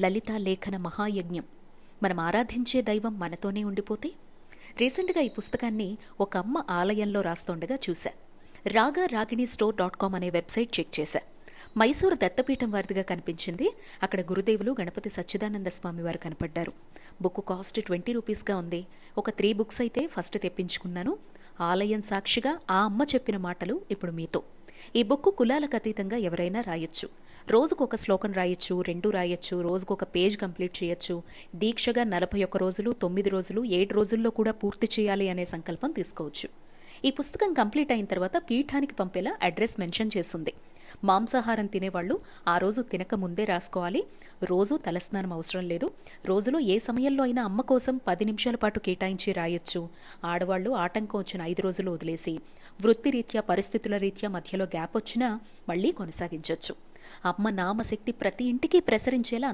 లలితా లేఖన మహాయజ్ఞం. మనం ఆరాధించే దైవం మనతోనే ఉండిపోతే? రీసెంట్గా ఈ పుస్తకాన్ని ఒక అమ్మ ఆలయంలో రాస్తుండగా చూశా. రాగిణి store.com అనే వెబ్సైట్ చెక్ చేశా. మైసూరు దత్తపీఠం వారిదిగా కనిపించింది. అక్కడ గురుదేవులు గణపతి సచ్చిదానంద స్వామి వారు కనపడ్డారు. బుక్ కాస్ట్ 20 రూపీస్గా ఉంది. ఒక 3 బుక్స్ అయితే ఫస్ట్ తెప్పించుకున్నాను. ఆలయం సాక్షిగా ఆ అమ్మ చెప్పిన మాటలు ఇప్పుడు మీతో. ఈ బుక్ కులాలకు అతీతంగా ఎవరైనా రాయొచ్చు. రోజుకొక శ్లోకం రాయొచ్చు, 2 రాయొచ్చు, రోజుకొక పేజ్ కంప్లీట్ చేయొచ్చు. దీక్షగా 41 రోజులు, 9 రోజులు, 7 రోజుల్లో కూడా పూర్తి చేయాలి అనే సంకల్పం తీసుకోవచ్చు. ఈ పుస్తకం కంప్లీట్ అయిన తర్వాత పీఠానికి పంపేలా అడ్రస్ మెన్షన్ చేస్తుంది. మాంసాహారం తినేవాళ్లు ఆ రోజు తినక ముందే రాసుకోవాలి. రోజు తలస్నానం అవసరం లేదు. రోజులో ఏ సమయంలో అయినా అమ్మ కోసం 10 నిమిషాల పాటు కేటాయించి రాయొచ్చు. ఆడవాళ్లు ఆటంకం వచ్చిన 5 రోజులు వదిలేసి, వృత్తిరీత్యా పరిస్థితుల రీత్యా మధ్యలో గ్యాప్ వచ్చినా మళ్లీ కొనసాగించవచ్చు. అమ్మ నామశక్తి ప్రతి ఇంటికి ప్రసరించేలా